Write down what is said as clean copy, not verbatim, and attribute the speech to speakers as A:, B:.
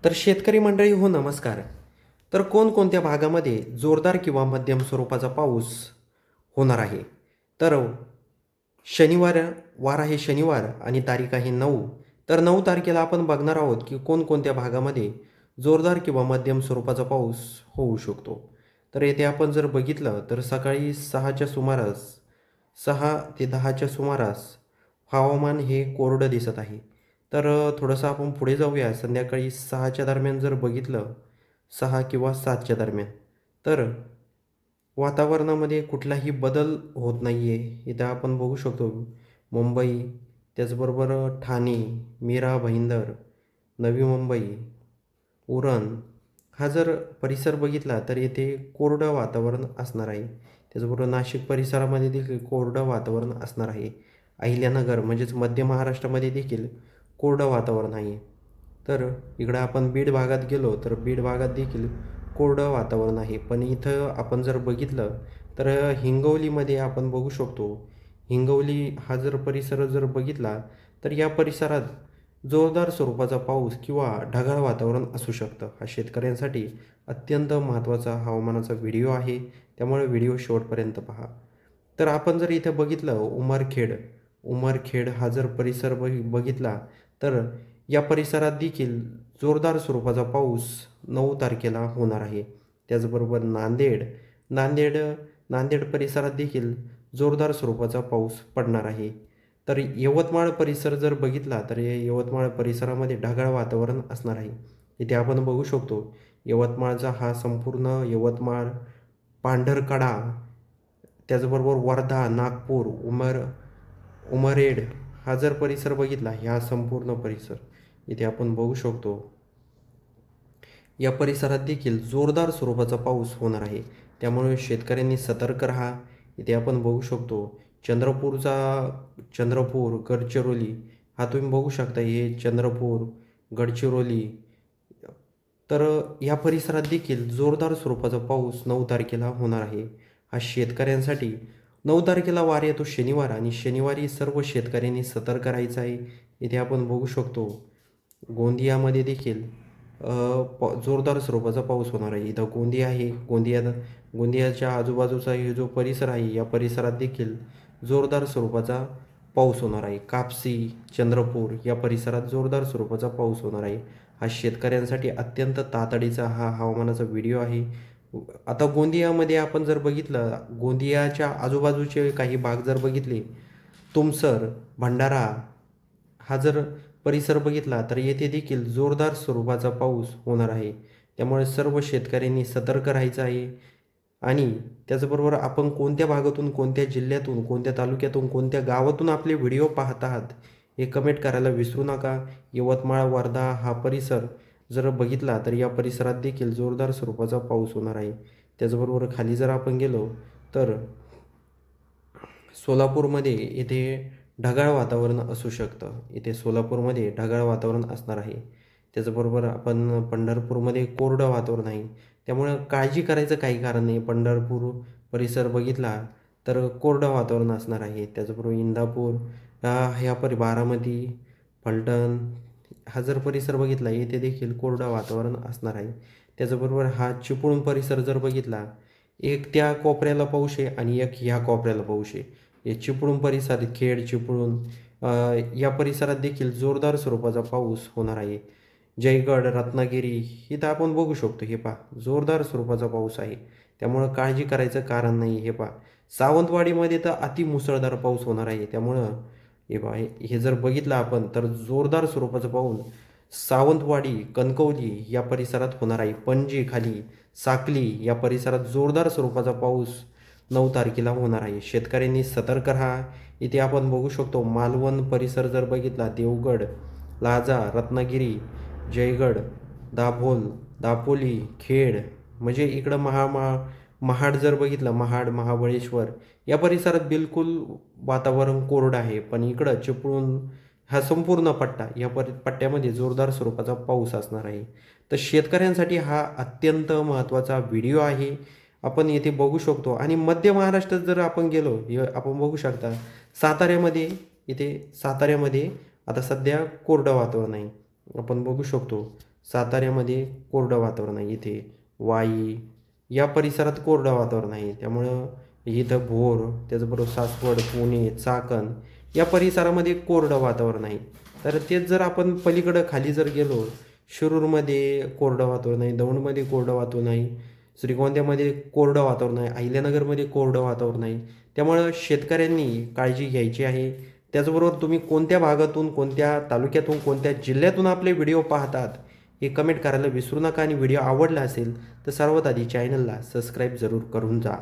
A: तर शेतकरी मंडळी हो नमस्कार. तर कोणकोणत्या भागामध्ये जोरदार किंवा मध्यम स्वरूपाचा पाऊस होणार आहे? तर शनिवार वार आहे शनिवार आणि तारीख आहे 9. तर 9 तारखेला आपण बघणार आहोत की कोणकोणत्या भागामध्ये जोरदार किंवा मध्यम स्वरूपाचा पाऊस होऊ शकतो. तर येथे आपण जर बघितलं तर सकाळी 6च्या सुमारास 6 ते 10च्या सुमारास हवामान हे कोरडं दिसत आहे. तर थोडंसं आपण पुढे जाऊया. संध्याकाळी 6च्या दरम्यान जर बघितलं 6 किंवा 7च्या दरम्यान, तर वातावरणामध्ये कुठलाही बदल होत नाही आहे. इथं आपण बघू शकतो मुंबई, त्याचबरोबर ठाणे, मीरा भाईंदर, नवी मुंबई, उरण हा जर परिसर बघितला तर येथे कोरडं वातावरण असणार आहे. त्याचबरोबर नाशिक परिसरामध्ये देखील कोरडं वातावरण असणार आहे. अहिल्यानगर म्हणजेच मध्य महाराष्ट्रामध्ये देखील कोरडं वातावरण आहे. तर इकडं आपण बीड भागात गेलो तर बीड भागात देखील कोरडं वातावरण आहे. पण इथं आपण जर बघितलं तर हिंगोलीमध्ये आपण बघू शकतो. हिंगोली हा जर परिसर जर बघितला तर या परिसरात जोरदार स्वरूपाचा पाऊस किंवा ढगाळ वातावरण असू शकतं. हा शेतकऱ्यांसाठी अत्यंत महत्त्वाचा हवामानाचा व्हिडिओ आहे. त्यामुळे व्हिडिओ शेवटपर्यंत पहा. तर आपण जर इथे बघितलं उमरखेड हा जर परिसर बघितला तर या परिसरात देखील जोरदार स्वरूपाचा पाऊस 9 तारखेला होणार आहे. त्याचबरोबर नांदेड नांदेड परिसरात देखील जोरदार स्वरूपाचा पाऊस पडणार आहे. तर यवतमाळ परिसर जर बघितला तर यवतमाळ परिसरामध्ये ढगाळ वातावरण असणार आहे. इथे आपण बघू शकतो यवतमाळचा हा संपूर्ण यवतमाळ, पांढरकडा, त्याचबरोबर वर्धा, नागपूर, उमरेड हा जर परिसर बघितला, ह्या संपूर्ण परिसर इथे आपण बघू शकतो. या परिसरात देखील जोरदार स्वरूपाचा पाऊस होणार आहे. त्यामुळे शेतकऱ्यांनी सतर्क राहा. इथे आपण बघू शकतो चंद्रपूर, गडचिरोली हा तुम्ही बघू शकता. हे चंद्रपूर, गडचिरोली तर या परिसरात देखील जोरदार स्वरूपाचा पाऊस 9 तारखेला होणार आहे. हा शेतकऱ्यांसाठी 9 तारखेला वार येतो शनिवार आणि शनिवारी सर्व शेतकऱ्यांनी सतर्क राहायचं आहे. इथे आपण बघू शकतो गोंदियामध्ये देखील जोरदार स्वरूपाचा पाऊस होणार आहे. इथं गोंदिया आहे. गोंदियाच्या आजूबाजूचा हे जो परिसर आहे या परिसरात देखील जोरदार स्वरूपाचा पाऊस होणार आहे. कापसी, चंद्रपूर या परिसरात जोरदार स्वरूपाचा पाऊस होणार आहे. हा शेतकऱ्यांसाठी अत्यंत तातडीचा हा हवामानाचा व्हिडिओ आहे. आता गोंदियामध्ये आपण जर बघितलं, गोंदियाच्या आजूबाजूचे काही भाग जर बघितले, तुमसर, भंडारा हा जर परिसर बघितला तर येथे देखील जोरदार स्वरूपाचा पाऊस होणार आहे. त्यामुळे सर्व शेतकऱ्यांनी सतर्क राहायचं आहे. आणि त्याचबरोबर आपण कोणत्या भागातून, कोणत्या जिल्ह्यातून, कोणत्या तालुक्यातून, कोणत्या गावातून आपले व्हिडिओ पाहत आहात हे कमेंट करायला विसरू नका. यवतमाळ, वर्धा हा परिसर जर बघितला तर या परिसरात देखील जोरदार स्वरूपाचा पाऊस होणार आहे. त्याचबरोबर खाली जर आपण गेलो तर सोलापूरमध्ये इथे ढगाळ वातावरण असू शकतं. इथे सोलापूरमध्ये ढगाळ वातावरण असणार आहे. त्याचबरोबर आपण पंढरपूरमध्ये कोरडं वातावरण आहे. त्यामुळं काळजी करायचं काही कारण नाही. पंढरपूर परिसर बघितला तर कोरडं वातावरण असणार आहे. त्याचबरोबर इंदापूर ह्या बारामती, फलटण हा जर परिसर बघितला येथे देखील कोरडं वातावरण असणार आहे. त्याचबरोबर हा चिपळूण परिसर जर बघितला, एक त्या कोपऱ्याला पाऊस आहे आणि एक ह्या कोपऱ्याला पाऊस आहे. हे चिपळूण परिसर, खेड, चिपळूण या परिसरात देखील जोरदार स्वरूपाचा पाऊस होणार आहे. जयगड, रत्नागिरी इथं आपण बघू शकतो. हे पहा जोरदार स्वरूपाचा पाऊस आहे. त्यामुळं काळजी करायचं कारण नाही. हे पहा सावंतवाडीमध्ये तर अतिमुसळधार पाऊस होणार आहे. त्यामुळं हे पहा हे जर बघितलं आपण तर जोरदार स्वरूपाचा पाऊस सावंतवाडी, कणकवली या परिसरात होणार आहे. पणजी खाली, साकली या परिसरात जोरदार स्वरूपाचा पाऊस 9 तारखेला होणार आहे. शेतकऱ्यांनी सतर्क राहा. इथे आपण बघू शकतो मालवण परिसर जर बघितला, देवगड, लाजा, रत्नागिरी, जयगड, दाभोल, दापोली, खेड म्हणजे इकडं महाड जर बघितलं, महाड, महाबळेश्वर या परिसरात बिलकुल वातावरण कोरडं आहे. पण इकडं चिपळूण हा संपूर्ण पट्टा या पट्ट्यामध्ये जोरदार स्वरूपाचा पाऊस असणार आहे. तर शेतकऱ्यांसाठी हा अत्यंत महत्त्वाचा व्हिडिओ आहे. आपण येथे बघू शकतो आणि मध्य महाराष्ट्रात जर आपण गेलो, हे आपण बघू शकता साताऱ्यामध्ये आता सध्या कोरडं वातावरण आहे. आपण बघू शकतो साताऱ्यामध्ये कोरडं वातावरण आहे. इथे वाई या परिसरात कोरडं वातावरण आहे. त्यामुळं इथं भोर, त्याचबरोबर सासवड, पुणे, चाकण या परिसरामध्ये कोरडं वातावरण आहे. तर तेच जर आपण पलीकडं खाली जर गेलो, शिरूरमध्ये कोरडं वातावरण आहे, दौंडमध्ये कोरडं वातावरण आहे, श्रीगोंद्यामध्ये कोरडं वातावरण आहे, अहिल्यानगरमध्ये कोरडं वातावरण आहे. त्यामुळं शेतकऱ्यांनी काळजी घ्यायची आहे. त्याचबरोबर तुम्ही कोणत्या भागातून, कोणत्या तालुक्यातून, कोणत्या जिल्ह्यातून आपले व्हिडिओ पाहतात हे कमेंट करायला विसरू नका आणि व्हिडिओ आवडला असेल तर सर्वात आधी चॅनलला सबस्क्राईब जरूर करून जा.